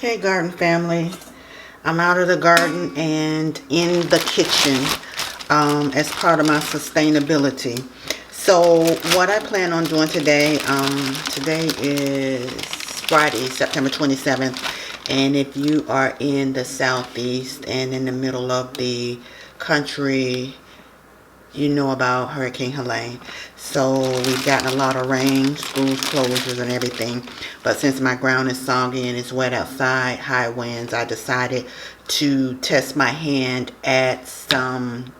Okay, garden family, I'm out of the garden and in the kitchen as part of my sustainability. So what I plan on doing today, today is Friday, September 27th, and if you are in the southeast and in the middle of the country, you know about Hurricane Helene. So we've gotten a lot of rain, schools closures and everything. But since my ground is soggy and it's wet outside, high winds, I decided to test my hand at some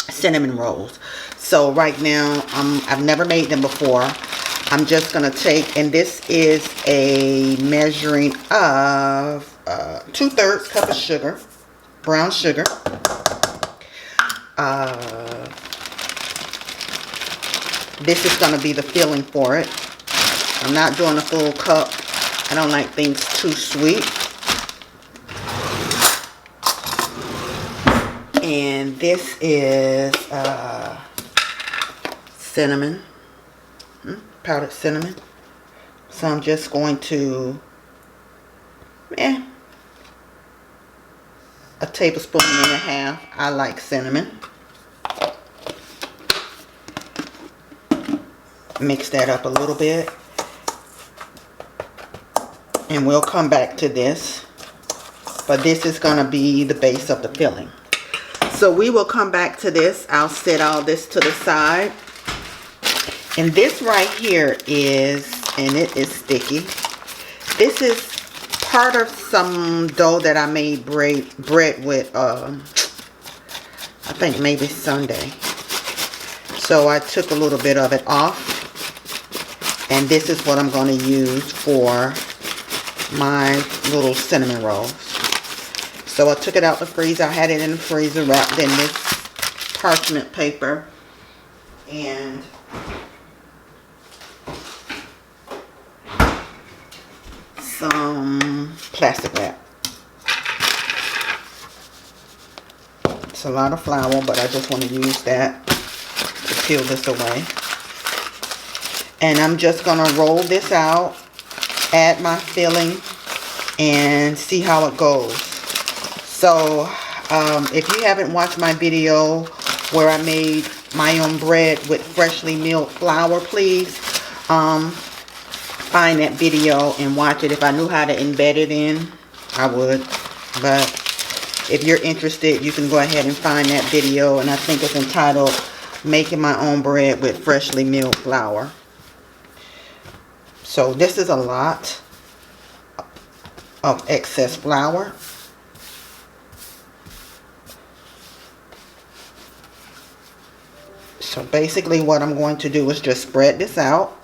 cinnamon rolls. So right now, I've never made them before. I'm just going to take, and this is a measuring of 2/3 cup of sugar, brown sugar. This is going to be the filling for it. I'm not doing a full cup. I don't like things too sweet. And this is cinnamon, powdered cinnamon. So I'm just going to, a tablespoon and a half. I like cinnamon. Mix that up a little bit. And we'll come back to this. But this is going to be the base of the filling. So we will come back to this. I'll set all this to the side. And this right here is, and it is sticky. This is part of some dough that I made bread with, I think maybe Sunday. So I took a little bit of it off. And this is what I'm going to use for my little cinnamon rolls. So I took it out the freezer. I had it in the freezer wrapped in this parchment paper and some plastic wrap. It's a lot of flour, but I just want to use that to peel this away. And I'm just going to roll this out, add my filling, and see how it goes. So, if you haven't watched my video where I made my own bread with freshly milled flour, please find that video and watch it. If I knew how to embed it in, I would. But if you're interested, you can go ahead and find that video. And I think it's entitled, Making My Own Bread with Freshly Milled Flour. So this is a lot of excess flour. So basically what I'm going to do is just spread this out.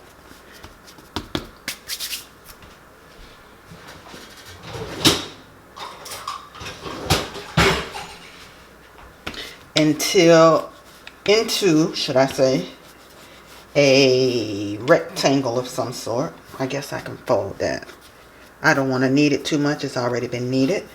Into, should I say, a rectangle of some sort. I guess I can fold that. I don't want to knead it too much. It's already been kneaded.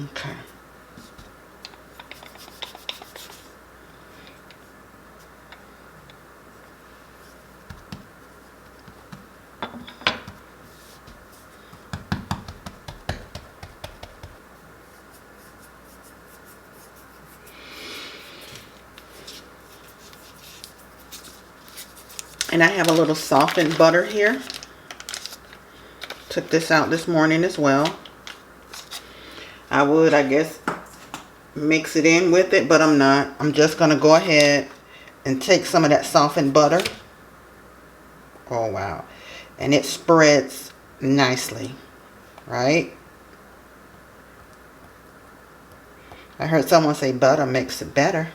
Okay. And I have a little softened butter here. Took this out this morning as well. I would, I guess, mix it in with it, but I'm not. I'm just going to go ahead and take some of that softened butter. Oh, wow. And it spreads nicely, right? I heard someone say butter makes it better.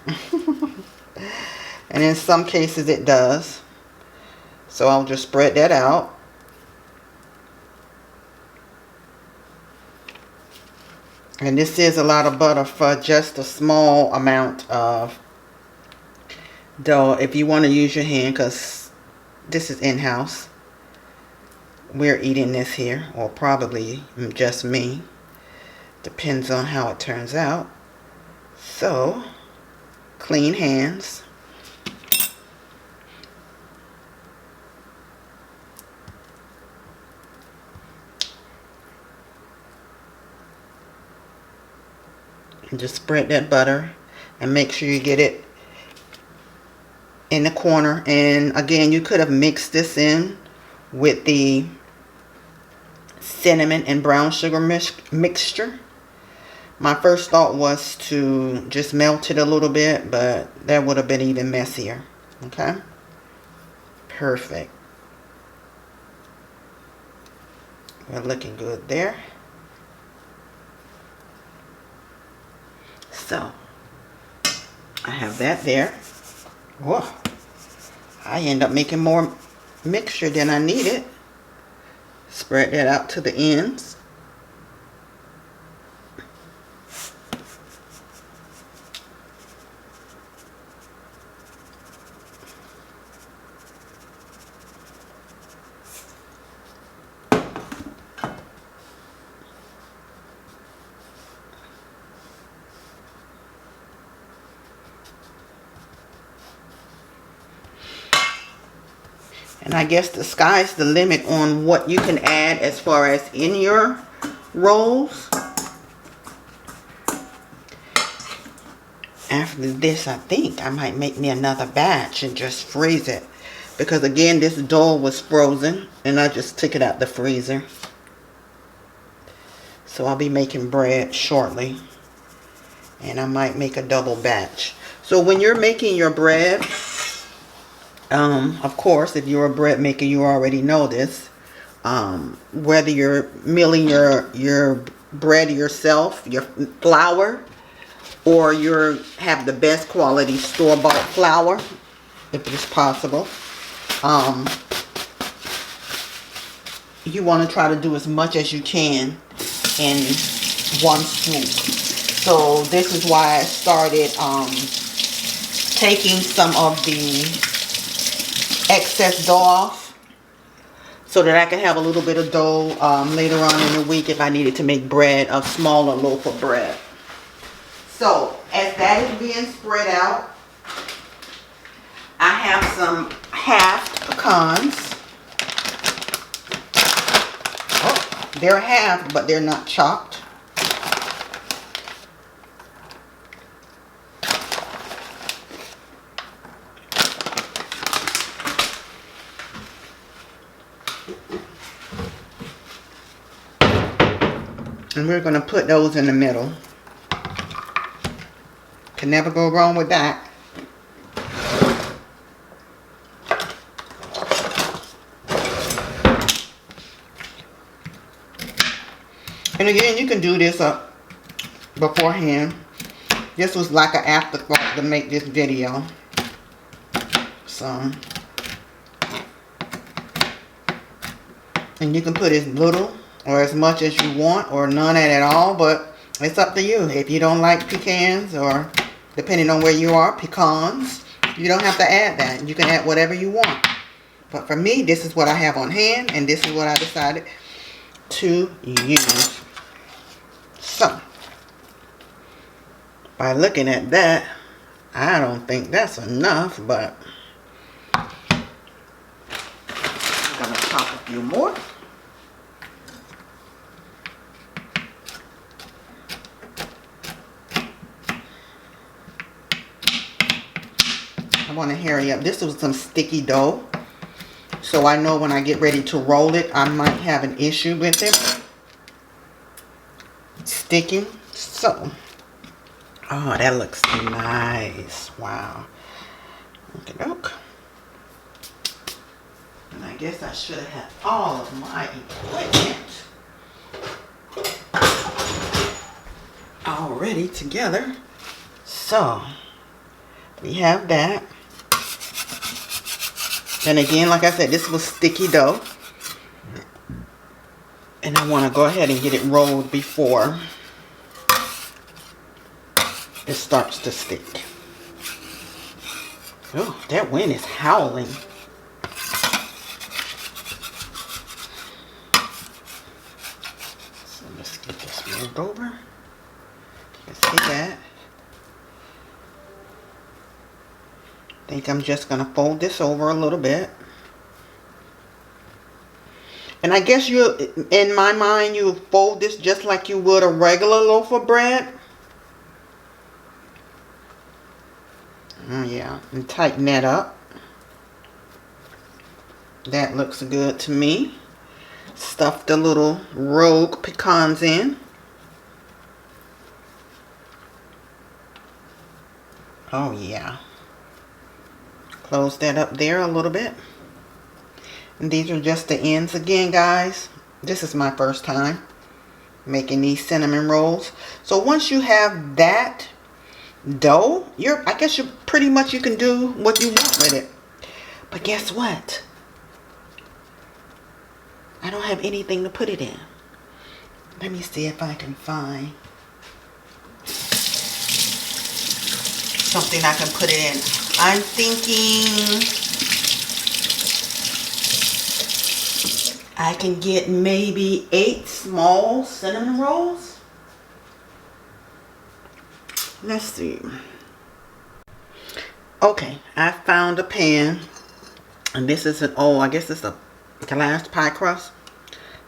And in some cases it does. So I'll just spread that out. And this is a lot of butter for just a small amount of dough. If you want to use your hand, because this is in-house. We're eating this here, or probably just me. Depends on how it turns out. So, clean hands. And just spread that butter and make sure you get it in the corner. And again, you could have mixed this in with the cinnamon and brown sugar mixture. My first thought was to just melt it a little bit, but that would have been even messier. Okay? Perfect. We're looking good there. So, I have that there. Whoa. I end up making more mixture than I needed. Spread that out to the ends. And I guess the sky's the limit on what you can add as far as in your rolls. After this, I think I might make me another batch and just freeze it. Because again, this dough was frozen and I just took it out the freezer. So I'll be making bread shortly. And I might make a double batch. So when you're making your bread, of course, if you're a bread maker, you already know this. Whether you're milling your bread yourself, your flour, or you have the best quality store-bought flour, if it's possible, you want to try to do as much as you can in one swoop. So this is why I started taking some of the excess dough off so that I can have a little bit of dough later on in the week if I needed to make bread, a smaller loaf of bread. So as that is being spread out, I have some halved pecans. Oh, they're halved, but they're not chopped. And we're going to put those in the middle. Can never go wrong with that. And again, you can do this up beforehand. This was like an afterthought to make this video. So, and you can put as little or as much as you want, or none at all, but it's up to you. If you don't like pecans, or depending on where you are, pecans, you don't have to add that. You can add whatever you want. But for me, this is what I have on hand, and this is what I decided to use. So, by looking at that, I don't think that's enough, but I'm going to chop a few more. I want to hurry up. This was some sticky dough, so I know when I get ready to roll it, I might have an issue with it sticking. So, oh, that looks nice. Wow. Okay, look. And I guess I should have had all of my equipment already together. So, we have that. And again, like I said, this was sticky dough. And I want to go ahead and get it rolled before it starts to stick. Oh, that wind is howling. So let's get this moved over. Let's see that. I think I'm just going to fold this over a little bit. And I guess in my mind, you fold this just like you would a regular loaf of bread. Yeah, and tighten that up. That looks good to me. Stuff the little rogue pecans in. Oh yeah. Close that up there a little bit. And these are just the ends again, guys. This is my first time making these cinnamon rolls. So once you have that dough, I guess you pretty much you can do what you want with it. But guess what? I don't have anything to put it in. Let me see if I can find something I can put it in. I'm thinking I can get maybe 8 small cinnamon rolls. Let's see. Okay, I found a pan. And this is I guess it's a glass pie crust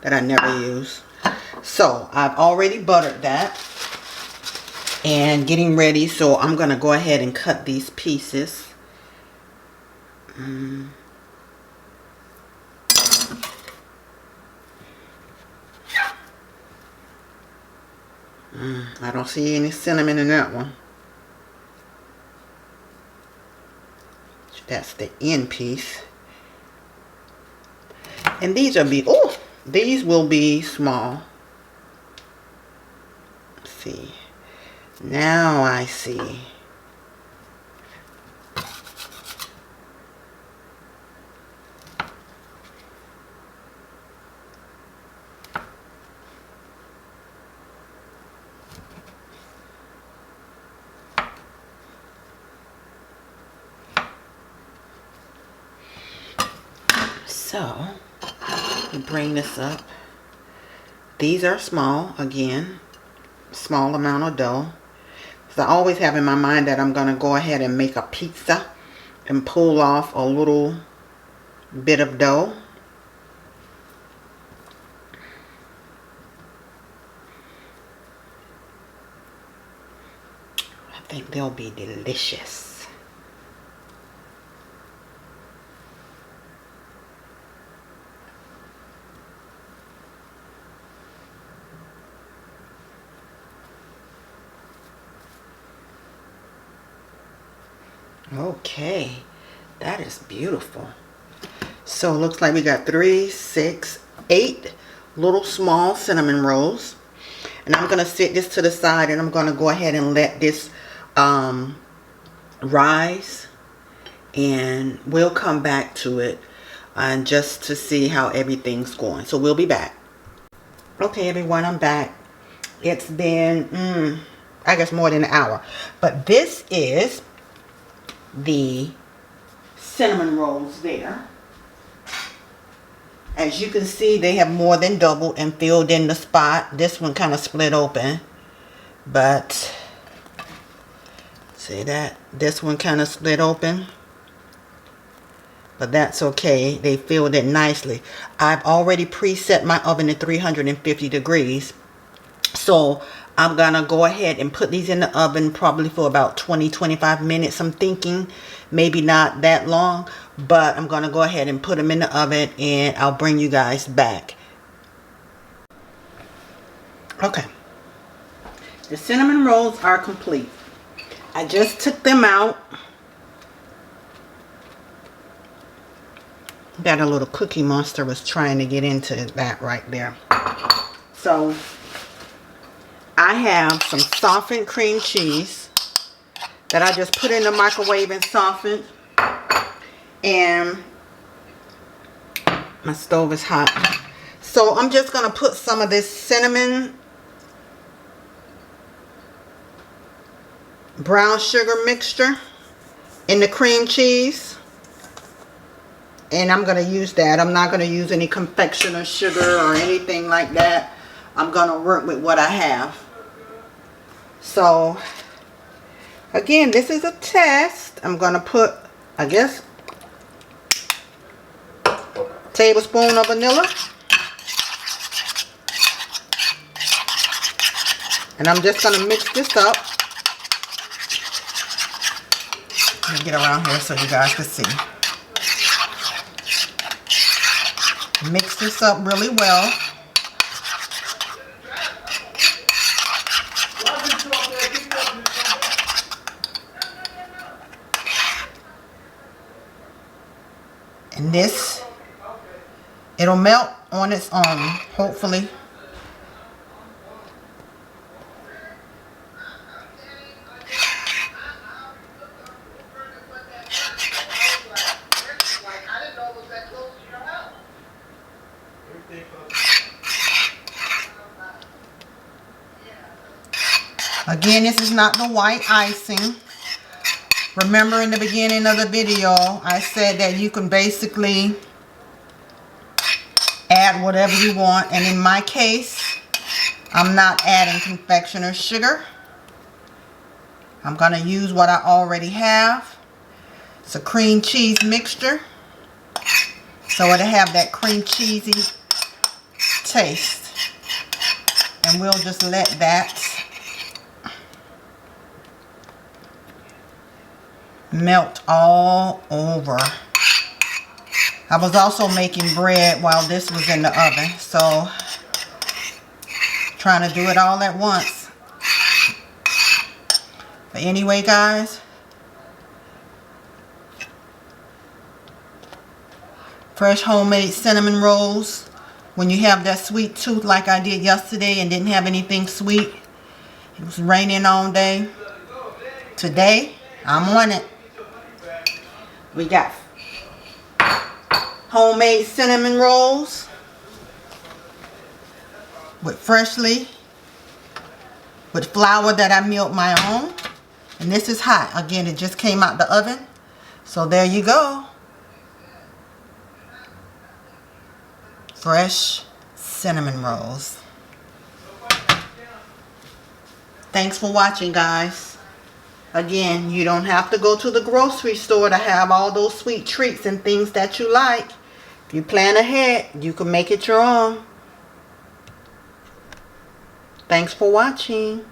that I never use. So, I've already buttered that. And getting ready, so I'm going to go ahead and cut these pieces. I don't see any cinnamon in that one. That's the end piece. And these will be small. Let's see. Now I see. So, bring this up. These are small, again, small amount of dough. So I always have in my mind that I'm going to go ahead and make a pizza and pull off a little bit of dough. I think they'll be delicious. Okay, that is beautiful. So it looks like we got 3, 6, 8 little small cinnamon rolls. And I'm going to set this to the side and I'm going to go ahead and let this rise. And we'll come back to it just to see how everything's going. So we'll be back. Okay, everyone, I'm back. It's been, I guess more than an hour. But this is the cinnamon rolls there. As you can see, they have more than doubled and filled in the spot. This one kind of split open, but see that? This one kind of split open, but that's okay. They filled it nicely. I've already preset my oven at 350 degrees. So I'm going to go ahead and put these in the oven probably for about 20-25 minutes. I'm thinking maybe not that long, but I'm going to go ahead and put them in the oven and I'll bring you guys back. Okay. The cinnamon rolls are complete. I just took them out. Got a little Cookie Monster was trying to get into that right there. So I have some softened cream cheese that I just put in the microwave and softened. And my stove is hot. So I'm just going to put some of this cinnamon brown sugar mixture in the cream cheese. And I'm going to use that. I'm not going to use any confectioner sugar or anything like that. I'm going to work with what I have. So, again, this is a test. I'm going to put, I guess, a tablespoon of vanilla. And I'm just going to mix this up. Let me get around here so you guys can see. Mix this up really well. And this, it'll melt on its own, hopefully. Again, this is not the white icing. Remember in the beginning of the video, I said that you can basically add whatever you want. And in my case, I'm not adding confectioner sugar. I'm going to use what I already have. It's a cream cheese mixture. So it'll have that cream cheesy taste. And we'll just let that melt all over. I was also making bread while this was in the oven, so trying to do it all at once. But anyway, guys, fresh homemade cinnamon rolls. When you have that sweet tooth like I did yesterday and didn't have anything sweet, it was raining all day. Today, I'm on it. We got homemade cinnamon rolls with flour that I milled my own. And this is hot. Again, it just came out the oven. So there you go. Fresh cinnamon rolls. Thanks for watching, guys. Again, you don't have to go to the grocery store to have all those sweet treats and things that you like. If you plan ahead, you can make it your own. Thanks for watching.